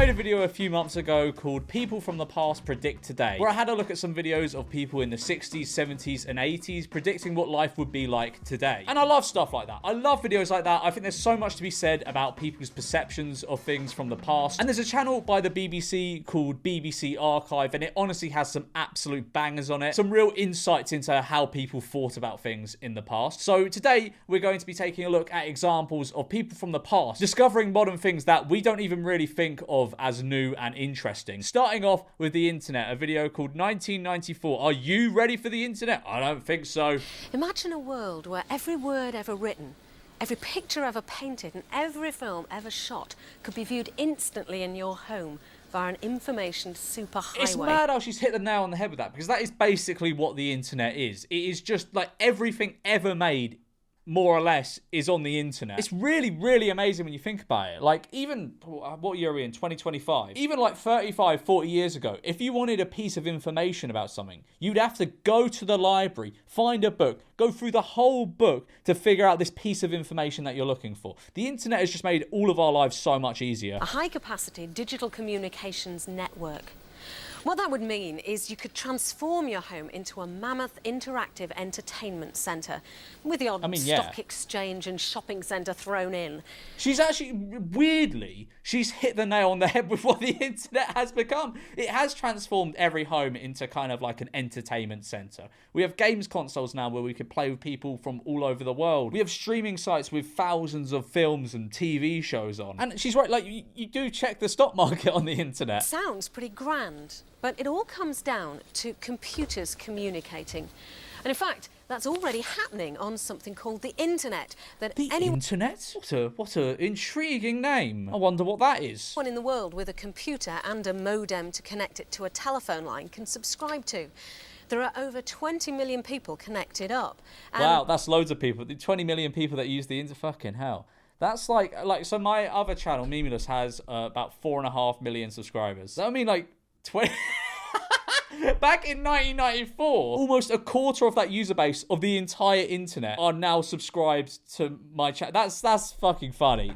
made a video a few months ago called People from the Past Predict Today, where I had a look at some videos of people in the 60s, 70s, and 80s predicting what life would be like today. And I love stuff like that. I love videos like that. I think there's so much to be said about people's perceptions of things from the past. And there's a channel by the BBC called BBC Archive, and it honestly has some absolute bangers on it. Some real insights into how people thought about things in the past. So today, we're going to be taking a look at examples of people from the past discovering modern things that we don't even really think of as new and interesting. Starting off with the internet, a video called 1994. Are you ready for the internet? I don't think so. Imagine a world where every word ever written, every picture ever painted, and every film ever shot could be viewed instantly in your home via an information superhighway. It's mad how she's hit the nail on the head with that, because that is basically what the internet is. It is just like everything ever made, more or less, is on the internet. It's really, really amazing when you think about it. Like, even, what year are we in? 2025. Even like 35, 40 years ago, if you wanted a piece of information about something, you'd have to go to the library, find a book, go through the whole book to figure out this piece of information that you're looking for. The internet has just made all of our lives so much easier. A high-capacity digital communications network. What that would mean is you could transform your home into a mammoth interactive entertainment centre with the odd stock exchange and shopping centre thrown in. She's actually, weirdly, she's hit the nail on the head with what the internet has become. It has transformed every home into kind of like an entertainment centre. We have games consoles now where we can play with people from all over the world. We have streaming sites with thousands of films and TV shows on. And she's right, like, you do check the stock market on the internet. Sounds pretty grand. But it all comes down to computers communicating. And in fact, that's already happening on something called the internet. Internet? What a intriguing name. I wonder what that is. Anyone in the world with a computer and a modem to connect it to a telephone line can subscribe to. There are over 20 million people connected up. Wow, that's loads of people. The 20 million people that use the internet. Fucking hell. That's like, so my other channel, memeulous, has about 4.5 million subscribers. I mean, like, 20... Back in 1994, almost a quarter of that user base of the entire internet are now subscribed to my channel. That's fucking funny.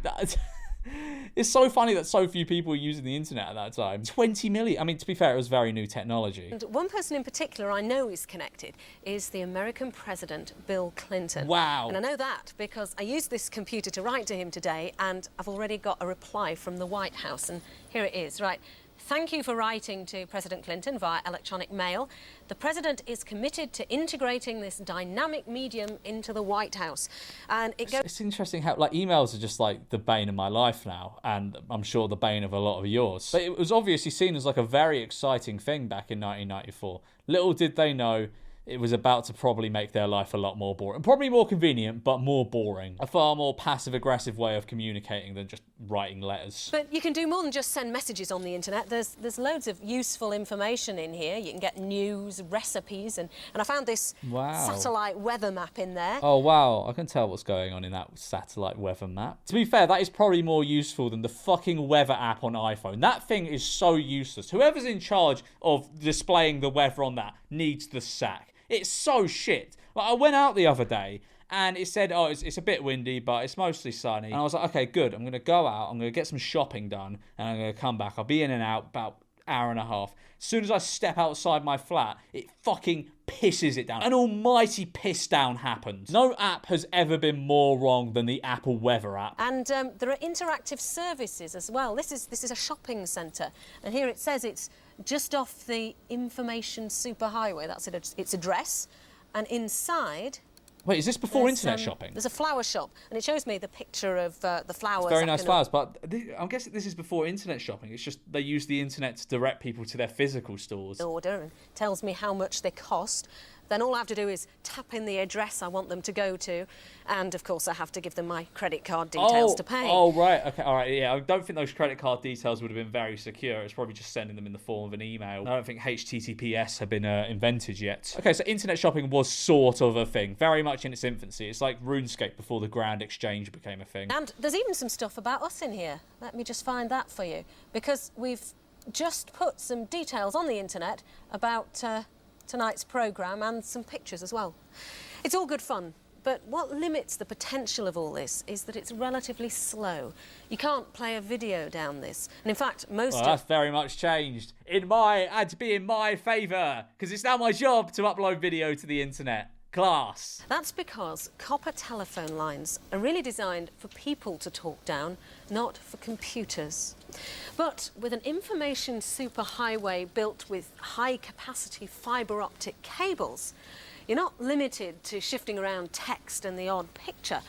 It's so funny that so few people were using the internet at that time. 20 million. I mean, to be fair, it was very new technology. And one person in particular I know is connected is the American President, Bill Clinton. Wow. And I know that because I used this computer to write to him today, and I've already got a reply from the White House. And here it is, right. Thank you for writing to President Clinton via electronic mail. The President is committed to integrating this dynamic medium into the White House. And it's interesting how, like, emails are just like the bane of my life now, and I'm sure the bane of a lot of yours. But it was obviously seen as like a very exciting thing back in 1994. Little did they know it was about to probably make their life a lot more boring. Probably more convenient, but more boring. A far more passive-aggressive way of communicating than just writing letters. But you can do more than just send messages on the internet. There's loads of useful information in here. You can get news, recipes, and I found this satellite weather map in there. Oh, wow. I can tell what's going on in that satellite weather map. To be fair, that is probably more useful than the fucking weather app on iPhone. That thing is so useless. Whoever's in charge of displaying the weather on that needs the sack. It's so shit. Like, I went out the other day and it said, oh, it's a bit windy, but it's mostly sunny. And I was like, okay, good. I'm going to go out. I'm going to get some shopping done. And I'm going to come back. I'll be in and out about an hour and a half. As soon as I step outside my flat, it fucking pisses it down. An almighty piss down happened. No app has ever been more wrong than the Apple Weather app. And there are interactive services as well. This is a shopping centre. And here it says it's just off the information superhighway. That's its address. And inside... Wait, is this before internet shopping? There's a flower shop, and it shows me the picture of the flowers. It's very nice flowers, but I'm guessing this is before internet shopping. It's just they use the internet to direct people to their physical stores. Order and tells me how much they cost. Then all I have to do is tap in the address I want them to go to, and of course I have to give them my credit card details to pay. Oh, right, okay, all right, yeah. I don't think those credit card details would have been very secure. It's probably just sending them in the form of an email. I don't think HTTPS had been invented yet. Okay, so internet shopping was sort of a thing, very much in its infancy. It's like RuneScape before the Grand Exchange became a thing. And there's even some stuff about us in here. Let me just find that for you, because we've just put some details on the internet about tonight's programme and some pictures as well. It's all good fun, But what limits the potential of all this is that it's relatively slow. You can't play a video down this. And in fact, most that's very much changed. Had to be in my favour, because it's now my job to upload video to the internet. Class. That's because copper telephone lines are really designed for people to talk down, not for computers. But with an information superhighway built with high-capacity fibre optic cables, you're not limited to shifting around text and the odd picture.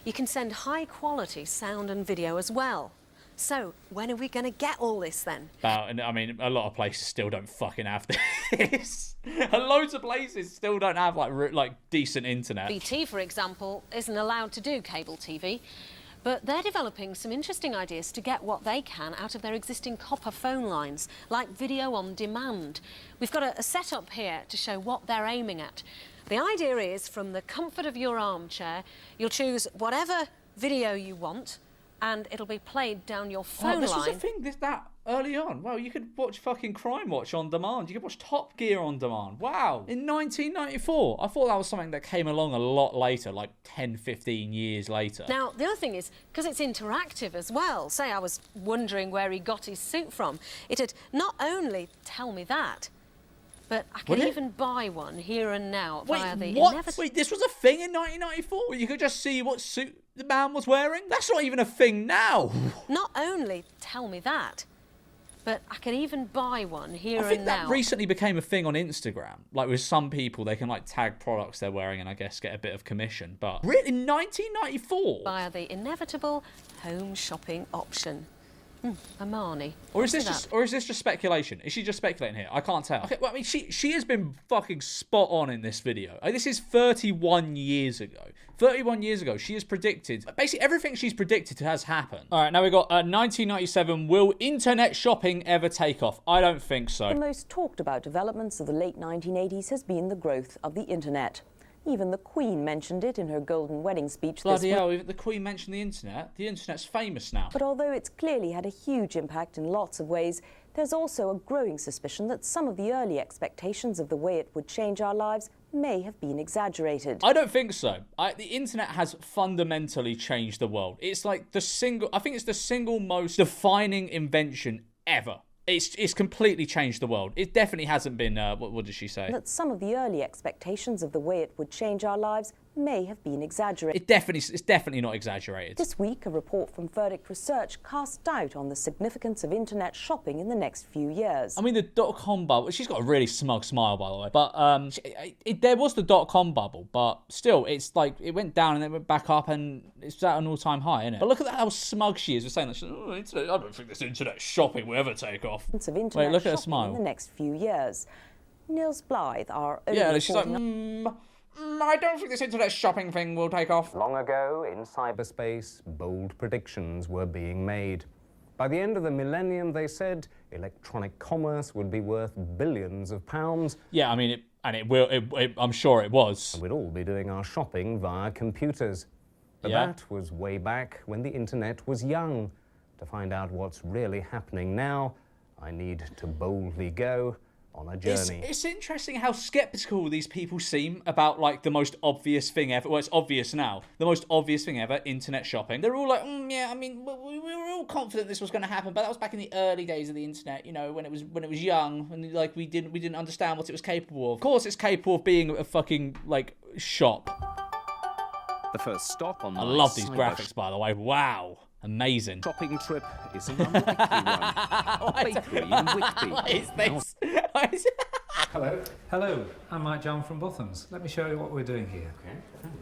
You can send high-quality sound and video as well. So, when are we going to get all this then? I mean, a lot of places still don't fucking have this. Loads of places still don't have like decent internet. BT, for example, isn't allowed to do cable TV, but they're developing some interesting ideas to get what they can out of their existing copper phone lines, like video on demand. We've got a setup here to show what they're aiming at. The idea is, from the comfort of your armchair, you'll choose whatever video you want, and it'll be played down your phone this line. was a thing that early on. Wow, you could watch fucking Crime Watch on demand. You could watch Top Gear on demand. Wow. In 1994. I thought that was something that came along a lot later, like 10, 15 years later. Now, the other thing is, because it's interactive as well, say I was wondering where he got his suit from, it'd not only tell me that, but I could even buy one here and now via the what? Wait, this was a thing in 1994? Where you could just see what suit the man was wearing? That's not even a thing now. Not only tell me that, but I could even buy one here and now. I think that recently became a thing on Instagram. Like with some people, they can like tag products they're wearing and I guess get a bit of commission. But really, in 1994? Via the inevitable home shopping option. Amani. Or is this just speculation? Is she just speculating here? I can't tell. Okay, well, I mean, she has been fucking spot on in this video. Like, this is 31 years ago. 31 years ago, she has predicted, basically everything she's predicted has happened. All right, now we've got 1997. Will internet shopping ever take off? I don't think so. The most talked about developments of the late 1980s has been the growth of the internet. Even the Queen mentioned it in her golden wedding speech this week. Bloody hell, the Queen mentioned the internet. The internet's famous now. But although it's clearly had a huge impact in lots of ways, there's also a growing suspicion that some of the early expectations of the way it would change our lives may have been exaggerated. I don't think so. The internet has fundamentally changed the world. It's like I think it's the single most defining invention ever. It's completely changed the world. It definitely hasn't been, what did she say? That some of the early expectations of the way it would change our lives may have been exaggerated. It's definitely not exaggerated. This week, a report from Verdict Research cast doubt on the significance of internet shopping in the next few years. I mean, the dot-com bubble, she's got a really smug smile, by the way, but there was the dot-com bubble, but still, it's like, it went down and then went back up and it's at an all-time high, isn't it? But look at how smug she is. We're saying that, I don't think this internet shopping will ever take off. Of internet Wait, look at her shopping smile. in the next few years. Niels Blythe, our only Yeah, she's like, reporting I don't think this internet shopping thing will take off. Long ago, in cyberspace, bold predictions were being made. By the end of the millennium, they said electronic commerce would be worth billions of pounds. Yeah, I mean, I'm sure it was. And we'd all be doing our shopping via computers. But that was way back when the internet was young. To find out what's really happening now, I need to boldly go on a journey. It's interesting how skeptical these people seem about like the most obvious thing ever. Well, it's obvious now. The most obvious thing ever, internet shopping. They're all like, yeah, I mean, we were all confident this was going to happen, but that was back in the early days of the internet, you know, when it was young and like we didn't understand what it was capable of. Of course, it's capable of being a fucking like shop. The first stop on I love these graphics, by the way. Wow. Amazing. Shopping trip is an unlikely one. A bakery in Whitby. What is this? Hello. Hello, I'm Mike John from Buthans. Let me show you what we're doing here. Okay.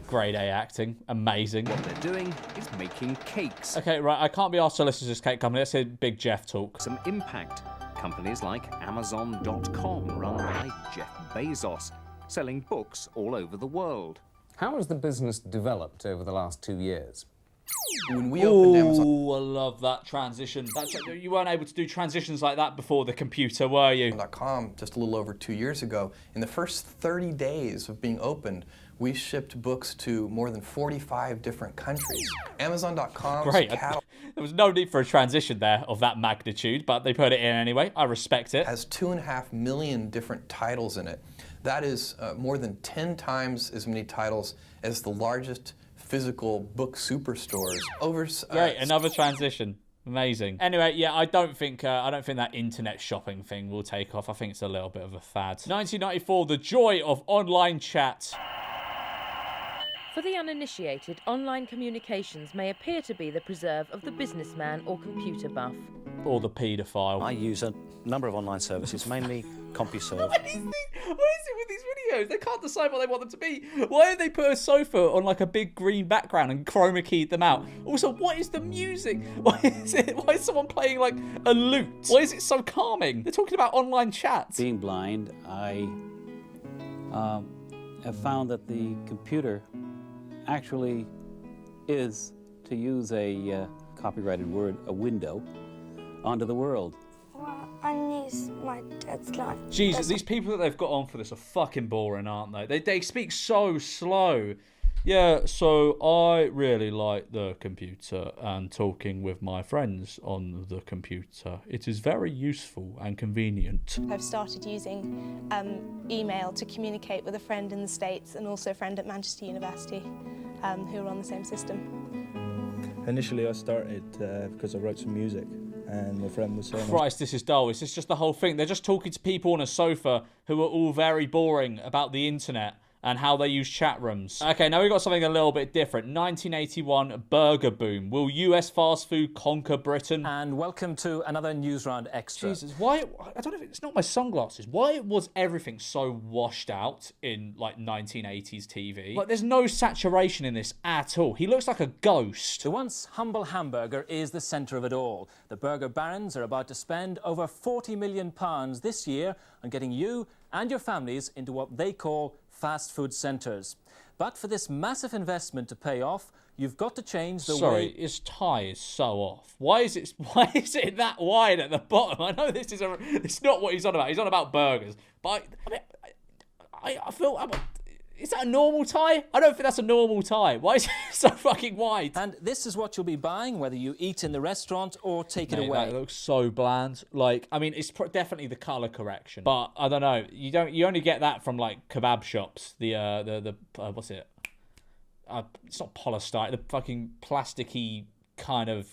Grade A acting. Amazing. What they're doing is making cakes. Okay, right. I can't be asked to listen to this cake company. Let's hear Big Jeff talk. Some impact. Companies like Amazon.com, run by Jeff Bezos, selling books all over the world. How has the business developed over the last 2 years? When we opened Amazon, I love that transition. You weren't able to do transitions like that before the computer, were you? .com just a little over 2 years ago, in the first 30 days of being opened, we shipped books to more than 45 different countries. Amazon.com. Great. There was no need for a transition there of that magnitude, but they put it in anyway. I respect it. It has 2.5 million different titles in it. That is more than 10 times as many titles as the largest physical book superstores. Great, another transition. Amazing. Anyway, yeah, I don't think that internet shopping thing will take off. I think it's a little bit of a fad. 1994, the joy of online chat. For the uninitiated, online communications may appear to be the preserve of the businessman or computer buff. Or the paedophile. I use a number of online services, mainly CompuServe. What is it with these videos? They can't decide what they want them to be. Why don't they put a sofa on like a big green background and chroma keyed them out? Also, what is the music? Why is someone playing like a lute? Why is it so calming? They're talking about online chats. Being blind, I have found that the computer actually is, to use a copyrighted word, a window onto the world. Well, I use my dad's life. Jesus, these people that they've got on for this are fucking boring, aren't they? They speak so slow. Yeah, so I really like the computer and talking with my friends on the computer. It is very useful and convenient. I've started using email to communicate with a friend in the States and also a friend at Manchester University who are on the same system. Initially I started because I wrote some music and my friend was saying... Christ, this is dull. It's just the whole thing. They're just talking to people on a sofa who are all very boring about the internet and how they use chat rooms. Okay, now we've got something a little bit different. 1981 burger boom. Will US fast food conquer Britain? And welcome to another News Round Extra. Jesus, why? I don't know if it's not my sunglasses. Why was everything so washed out in like 1980s TV? Like, there's no saturation in this at all. He looks like a ghost. The once humble hamburger is the centre of it all. The burger barons are about to spend over £40 million this year on getting you and your families into what they call fast food centres. But for this massive investment to pay off, you've got to change the way... Sorry, his tie is so off. Why is it that wide at the bottom? I know it's not what he's on about. He's on about burgers. But I feel... Is that a normal tie? I don't think that's a normal tie. Why is it so fucking wide? And this is what you'll be buying, whether you eat in the restaurant or take it away. That looks so bland. Like, I mean, it's definitely the colour correction, but I don't know. You only get that from like kebab shops. The what's it? It's not polystyrene. The fucking plasticky kind of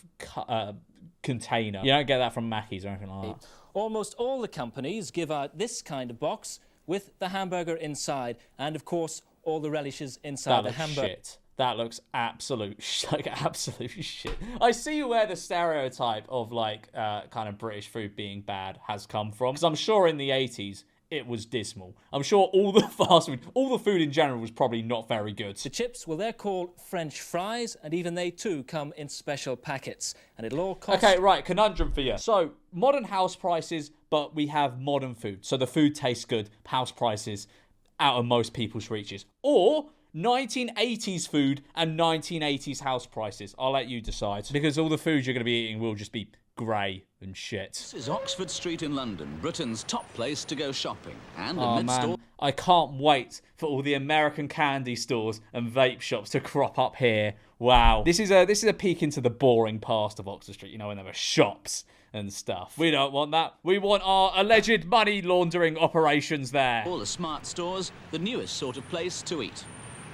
container. You don't get that from Mackey's or anything like that. Almost all the companies give out this kind of box with the hamburger inside, and of course, all the relishes inside the hamburger. Shit. That looks absolute shit. I see where the stereotype of like kind of British food being bad has come from, because I'm sure in the 80s it was dismal. I'm sure all the fast food, all the food in general was probably not very good. The chips, well, they're called French fries, and even they too come in special packets, and it'll all cost... Okay, right, conundrum for you. So, modern house prices, but we have modern food. So the food tastes good, house prices out of most people's reaches. Or 1980s food and 1980s house prices. I'll let you decide, because all the food you're going to be eating will just be grey and shit. This is Oxford Street in London, Britain's top place to go shopping. And amidst all... I can't wait for all the American candy stores and vape shops to crop up here. Wow. This is a peek into the boring past of Oxford Street, you know, when there were shops and stuff. We don't want that. We want our alleged money laundering operations there. All the smart stores, the newest sort of place to eat.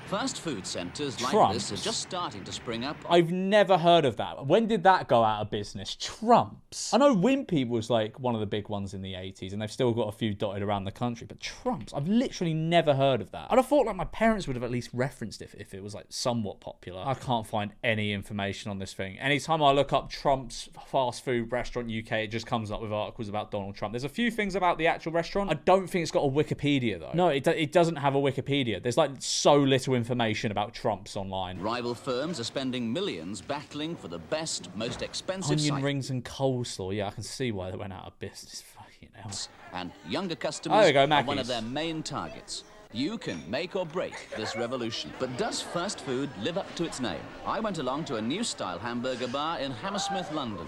Fast food centres like Trumps. this are just starting to spring up. I've never heard of that. When did that go out of business? Trumps. I know Wimpy was like one of the big ones in the 80s, and they've still got a few dotted around the country, but Trumps, I've literally never heard of that. I'd have thought like my parents would have at least referenced it if it was like somewhat popular. I can't find any information on this thing. Anytime I look up Trump's fast food restaurant UK, it just comes up with articles about Donald Trump. There's a few things about the actual restaurant. I don't think it's got a Wikipedia though. No, it doesn't have a Wikipedia. There's like so little information about Trumps online. Rival firms are spending millions battling for the best, most expensive onion rings and coleslaw. Yeah, I can see why they went out of business. Fucking hell. And younger customers there we go, are one of their main targets. You can make or break this revolution. But does fast food live up to its name? I went along to a new style hamburger bar in Hammersmith, London.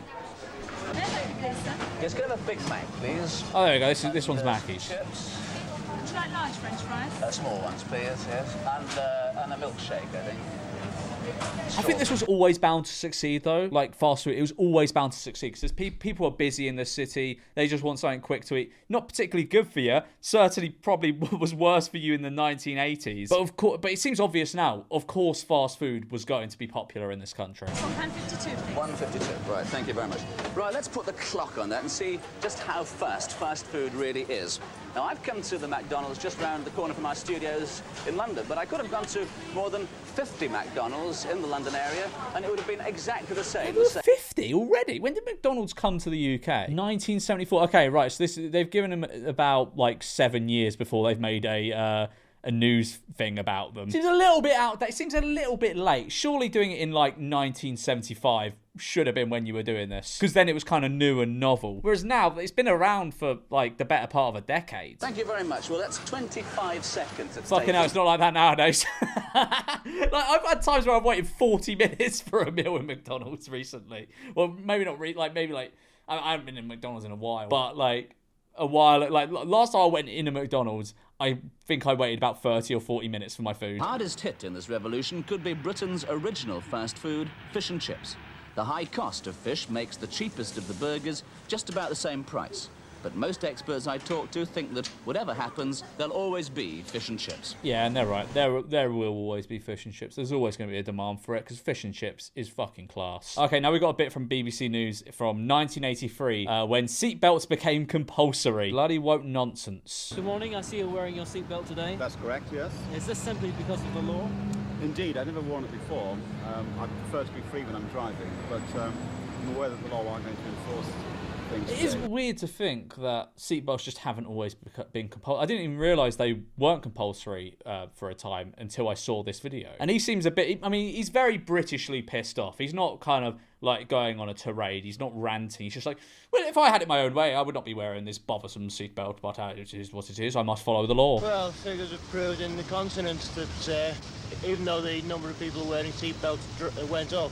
Yes, can I have a Big Mac, please? Oh, there we go. This one's Mackey's. Chips. Would you like large French fries? Small ones, please, yes. And a milkshake, I think. I think this was always bound to succeed, though. Like fast food, it was always bound to succeed because people are busy in the city. They just want something quick to eat. Not particularly good for you. Certainly, probably was worse for you in the 1980s. But of course, but it seems obvious now. Of course, fast food was going to be popular in this country. £1.52. £1.52. Right. Thank you very much. Right. Let's put the clock on that and see just how fast food really is. Now, I've come to the McDonald's just round the corner from our studios in London, but I could have gone to more than 50 McDonald's in the London area, and it would have been exactly the same. 50 already? When did McDonald's come to the UK? 1974. Okay, right. So they've given them about like 7 years before they've made a news thing about them. Seems a little bit out. It seems a little bit late. Surely doing it in like 1975 should have been when you were doing this, because then it was kind of new and novel. Whereas now it's been around for like the better part of a decade. Thank you very much. Well, that's 25 seconds. Fucking hell, it's not like that nowadays. Like I've had times where I've waited 40 minutes for a meal in McDonald's recently. Well, maybe not. I haven't been in McDonald's in a while, but like a while. Like last time I went in a McDonald's, I think I waited about 30 or 40 minutes for my food. Hardest hit in this revolution could be Britain's original fast food, fish and chips. The high cost of fish makes the cheapest of the burgers just about the same price. But most experts I talk to think that whatever happens, there'll always be fish and chips. Yeah, and they're right. There will always be fish and chips. There's always going to be a demand for it because fish and chips is fucking class. Okay, now we got a bit from BBC News from 1983 when seatbelts became compulsory. Bloody woke nonsense. Good morning. I see you're wearing your seatbelt today. That's correct, yes. Is this simply because of the law? Indeed, I've never worn it before. I prefer to be free when I'm driving, but I'm aware that the law aren't going to enforce things. It is weird to think that seatbelts just haven't always been compulsory. I didn't even realise they weren't compulsory for a time until I saw this video. And he seems a bit, I mean, he's very Britishly pissed off. He's not kind of like going on a tirade. He's not ranting. He's just like, well, if I had it my own way, I would not be wearing this bothersome seatbelt, but it is what it is. I must follow the law. Well, figures have proved in the continent that even though the number of people wearing seatbelts went up.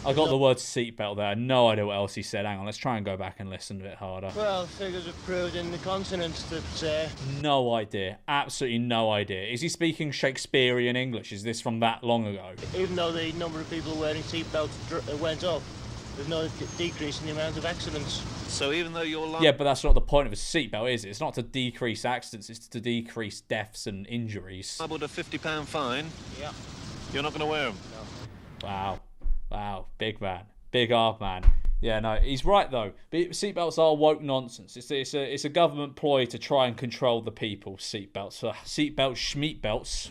I got the word seatbelt there. No idea what else he said. Hang on, let's try and go back and listen a bit harder. Well, figures have proved in the continent that... No idea. Absolutely no idea. Is he speaking Shakespearean English? Is this from that long ago? Even though the number of people wearing seatbelts went up, there's no decrease in the amount of accidents. So even though you're... Yeah, but that's not the point of a seatbelt, is it? It's not to decrease accidents, it's to decrease deaths and injuries. Liable to £50 fine? Yeah. You're not going to wear them? No. Wow. Wow, big man, big hard man. Yeah, no, he's right though. Seatbelts are woke nonsense. It's a government ploy to try and control the people. Seatbelts, seatbelts, schmeatbelts.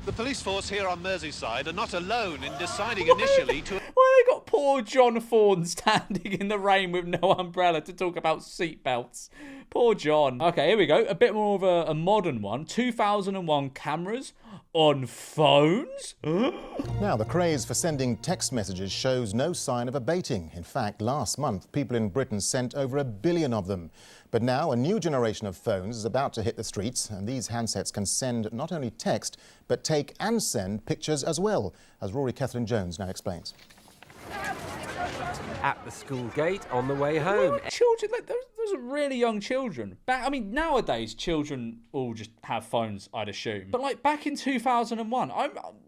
The police force here on Merseyside are not alone in deciding initially to... Why they got poor John Thorne standing in the rain with no umbrella to talk about seatbelts? Poor John. Okay, here we go. A bit more of a modern one. 2001 cameras on phones? Now, the craze for sending text messages shows no sign of abating. In fact, last month, people in Britain sent over 1 billion of them. But now, a new generation of phones is about to hit the streets, and these handsets can send not only text, but take and send pictures as well, as Rory Catherine Jones now explains. At the school gate on the way home. Children, like those are really young children. I mean, nowadays children all just have phones, I'd assume. But like back in 2001,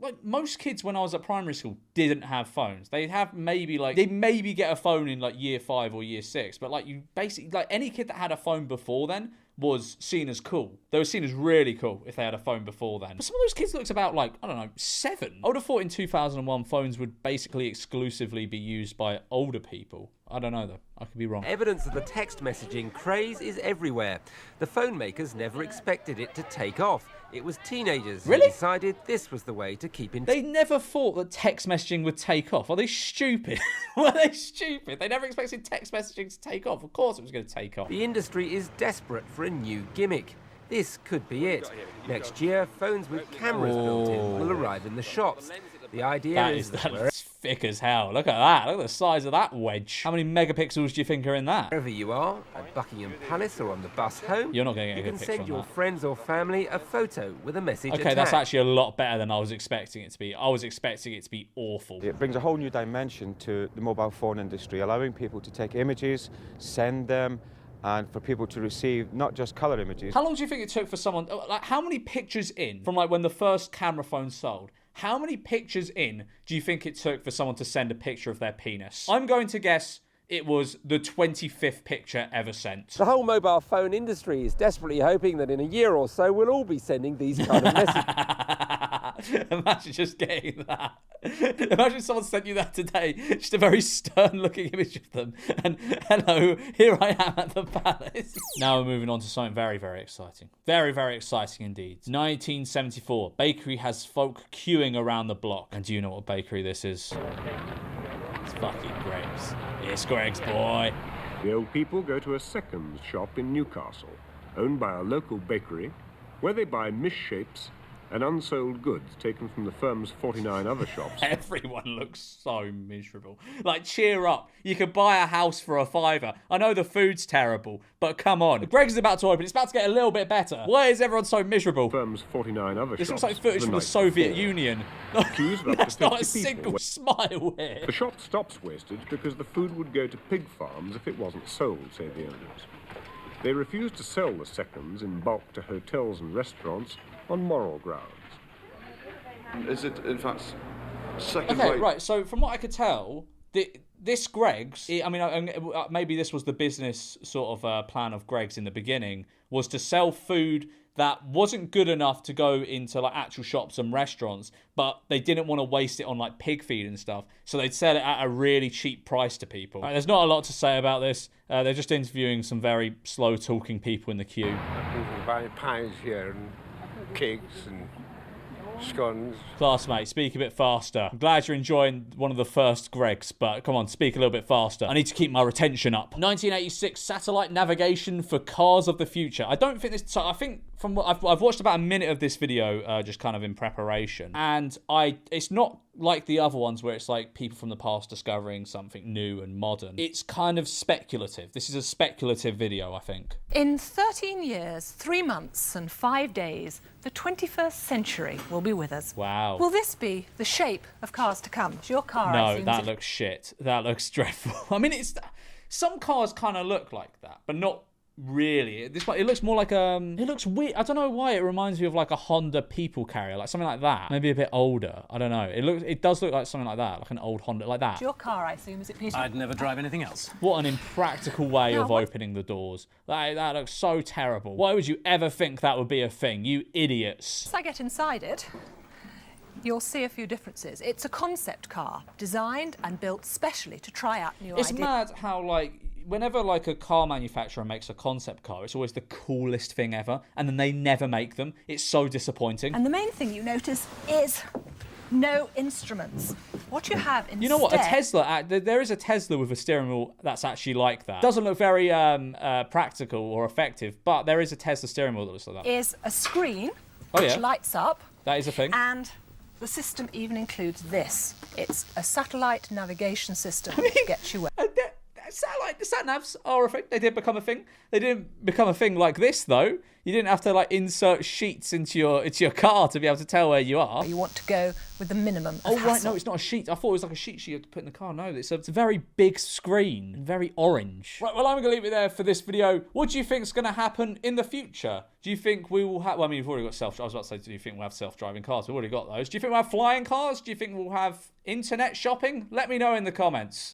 like most kids when I was at primary school didn't have phones. They'd maybe get a phone in like year 5 or year 6. But like you basically, like any kid that had a phone before then was seen as cool. They were seen as really cool if they had a phone before then. But some of those kids looked about like, I don't know, 7. I would have thought in 2001 phones would basically exclusively be used by older people. I don't know though. I could be wrong. Evidence of the text messaging craze is everywhere. The phone makers never expected it to take off. It was teenagers who decided this was the way to keep in touch. They never thought that text messaging would take off. Are they stupid? Were they stupid? They never expected text messaging to take off. Of course it was going to take off. The industry is desperate for a new gimmick. This could be it. Next year, phones with cameras built in will arrive in the shops. The idea is that that's thick as hell. Look at that. Look at the size of that wedge. How many megapixels do you think are in that? Wherever you are, at Buckingham Palace or on the bus home, you're not going to get a good picture on that. You can send your friends or family a photo with a message attached. Okay, that's actually a lot better than I was expecting it to be. I was expecting it to be awful. It brings a whole new dimension to the mobile phone industry, allowing people to take images, send them, and for people to receive not just colour images. How long do you think it took for someone, like how many pictures in from like when the first camera phone sold? How many pictures in do you think it took for someone to send a picture of their penis? I'm going to guess it was the 25th picture ever sent. The whole mobile phone industry is desperately hoping that in a year or so we'll all be sending these kind of messages. Imagine just getting that. Imagine someone sent you that today. Just a very stern-looking image of them. And hello, here I am at the palace. Now we're moving on to something very, very exciting. Very, very exciting indeed. 1974. Bakery has folk queuing around the block. And do you know what bakery this is? It's fucking Greg's. It's Greg's, boy. The old people go to a second shop in Newcastle, owned by a local bakery, where they buy misshapes and unsold goods taken from the firm's 49 other shops. Everyone looks so miserable. Like, cheer up. You could buy a house for $5. I know the food's terrible, but come on. Greg's is about to open. It's about to get a little bit better. Why is everyone so miserable? Firm's 49 other this shops. Looks like footage from the Soviet Union. There's not a single smile here. The shop stops wastage because the food would go to pig farms if it wasn't sold, say the owners. They refuse to sell the seconds in bulk to hotels and restaurants on moral grounds. Is it, in fact, second Okay, rate? right, so from what I could tell, this Greg's, I mean, maybe this was the business sort of plan of Greg's in the beginning, was to sell food that wasn't good enough to go into like actual shops and restaurants, but they didn't want to waste it on like pig feed and stuff, so they'd sell it at a really cheap price to people. Right, there's not a lot to say about this. They're just interviewing some very slow-talking people in the queue. People buying pies here and cakes and scones. Classmate, speak a bit faster. I'm glad you're enjoying one of the first Greg's, but come on, speak a little bit faster. I need to keep my retention up. 1986, satellite navigation for cars of the future. I don't think this... So I think from what I've watched about a minute of this video just kind of in preparation, and it's not like the other ones where it's like people from the past discovering something new and modern. It's kind of speculative. This is a speculative video, I think. In 13 years, 3 months and 5 days, the 21st century will be with us. Wow. Will this be the shape of cars to come? It's your car, I No, assume, that looks shit. That looks dreadful. I mean, some cars kind of look like that, but not really. This one, it looks more like it looks weird. I don't know why it reminds me of like a Honda people carrier, like something like that. Maybe a bit older. I don't know. It does look like something like that, like an old Honda, like that. It's your car, I assume, is it, Peter? I'd never drive anything else. What an impractical way of opening the doors. That looks so terrible. Why would you ever think that would be a thing? You idiots. As I get inside it, you'll see a few differences. It's a concept car, designed and built specially to try out new ideas. It's mad how, like, whenever like a car manufacturer makes a concept car, it's always the coolest thing ever, and then they never make them. It's so disappointing. And the main thing you notice is no instruments. What you have instead... You know what? A Tesla, there is a Tesla with a steering wheel that's actually like that. Doesn't look very practical or effective, but there is a Tesla steering wheel that looks like that. Is a screen which lights up. That is a thing. And the system even includes this. It's a satellite navigation system which gets you where. The sat-navs are a thing. They did become a thing. They didn't become a thing like this, though. You didn't have to, like, insert sheets into your car to be able to tell where you are. You want to go with the minimum of right, hassle. no, it's not a sheet. I thought it was like a sheet you had to put in the car. No, it's a very big screen, very orange. Right, well, I'm going to leave it there for this video. What do you think is going to happen in the future? Do you think we will have... Well, I mean, we've already got I was about to say, do you think we'll have self-driving cars? We've already got those. Do you think we'll have flying cars? Do you think we'll have internet shopping? Let me know in the comments.